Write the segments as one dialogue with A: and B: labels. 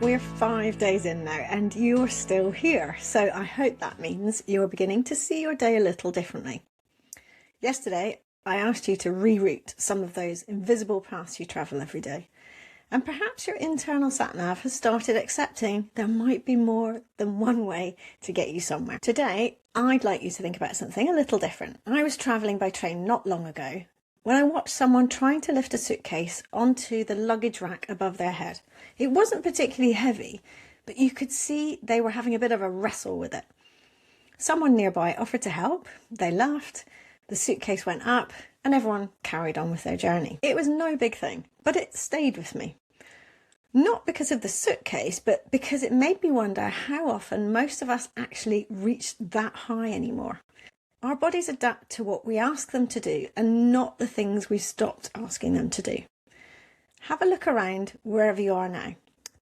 A: We're 5 days in now and you're still here, so I hope that means you're beginning to see your day a little differently. Yesterday, I asked you to reroute some of those invisible paths you travel every day. And perhaps your internal sat-nav has started accepting there might be more than one way to get you somewhere. Today, I'd like you to think about something a little different. I was travelling by train not long ago when I watched someone trying to lift a suitcase onto the luggage rack above their head. It wasn't particularly heavy, but you could see they were having a bit of a wrestle with it. Someone nearby offered to help, they laughed, the suitcase went up, and everyone carried on with their journey. It was no big thing, but it stayed with me. Not because of the suitcase, but because it made me wonder how often most of us actually reach that high anymore. Our bodies adapt to what we ask them to do and not the things we've stopped asking them to do. Have a look around wherever you are now.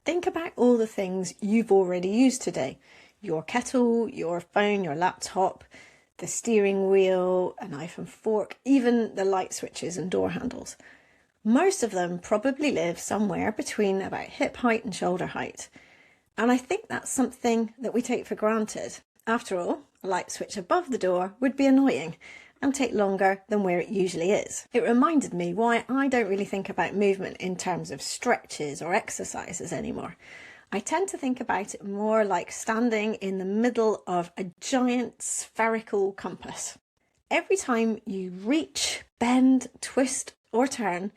A: Think about all the things you've already used today. Your kettle, your phone, your laptop, the steering wheel, a knife and fork, even the light switches and door handles. Most of them probably live somewhere between about hip height and shoulder height. And I think that's something that we take for granted. After all, a light switch above the door would be annoying and take longer than where it usually is. It reminded me why I don't really think about movement in terms of stretches or exercises anymore. I tend to think about it more like standing in the middle of a giant spherical compass. Every time you reach, bend, twist or turn,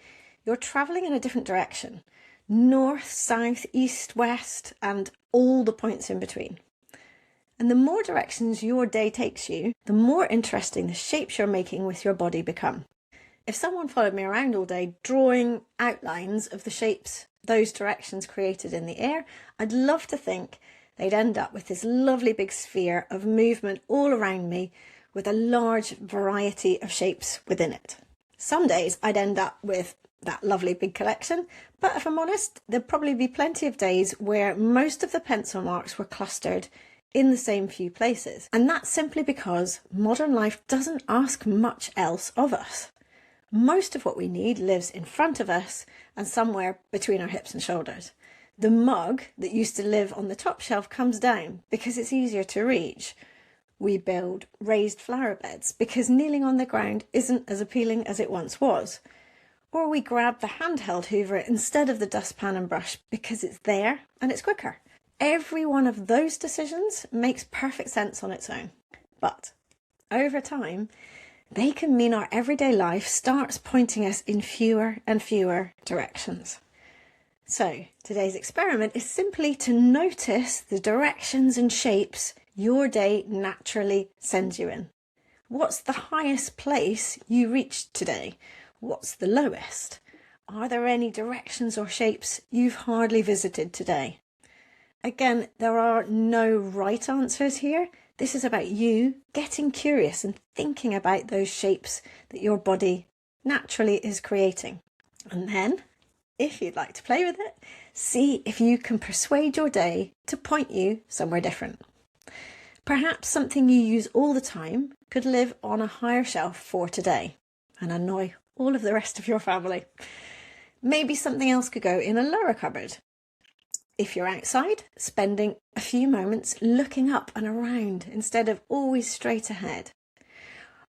A: you're travelling in a different direction. North, south, east, west, and all the points in between. And the more directions your day takes you, the more interesting the shapes you're making with your body become. If someone followed me around all day drawing outlines of the shapes those directions created in the air, I'd love to think they'd end up with this lovely big sphere of movement all around me with a large variety of shapes within it. Some days I'd end up with that lovely big collection, but if I'm honest, there'd probably be plenty of days where most of the pencil marks were clustered in the same few places. And that's simply because modern life doesn't ask much else of us. Most of what we need lives in front of us and somewhere between our hips and shoulders. The mug that used to live on the top shelf comes down because it's easier to reach. We build raised flower beds because kneeling on the ground isn't as appealing as it once was. Or we grab the handheld hoover instead of the dustpan and brush because it's there and it's quicker. Every one of those decisions makes perfect sense on its own. But over time, they can mean our everyday life starts pointing us in fewer and fewer directions. So today's experiment is simply to notice the directions and shapes your day naturally sends you in. What's the highest place you reached today? What's the lowest? Are there any directions or shapes you've hardly visited today? Again, there are no right answers here. This is about you getting curious and thinking about those shapes that your body naturally is creating. And then, if you'd like to play with it, see if you can persuade your day to point you somewhere different. Perhaps something you use all the time could live on a higher shelf for today and annoy all of the rest of your family. Maybe something else could go in a lower cupboard. If you're outside, spending a few moments looking up and around instead of always straight ahead.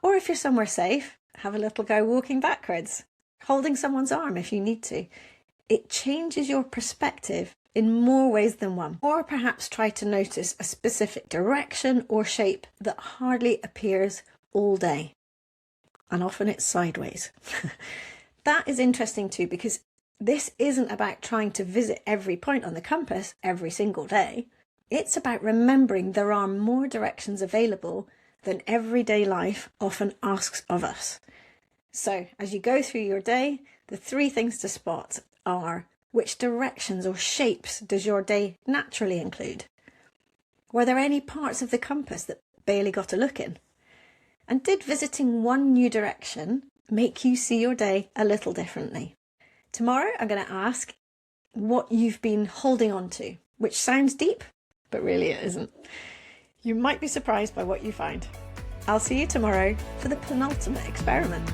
A: Or if you're somewhere safe, have a little go walking backwards, holding someone's arm if you need to. It changes your perspective in more ways than one. Or perhaps try to notice a specific direction or shape that hardly appears all day. And often it's sideways. That is interesting too, because this isn't about trying to visit every point on the compass every single day. It's about remembering there are more directions available than everyday life often asks of us. So as you go through your day, the 3 things to spot are: which directions or shapes does your day naturally include? Were there any parts of the compass that barely got a look in? And did visiting one new direction make you see your day a little differently? Tomorrow, I'm going to ask what you've been holding on to, which sounds deep, but really it isn't. You might be surprised by what you find. I'll see you tomorrow for the penultimate experiment.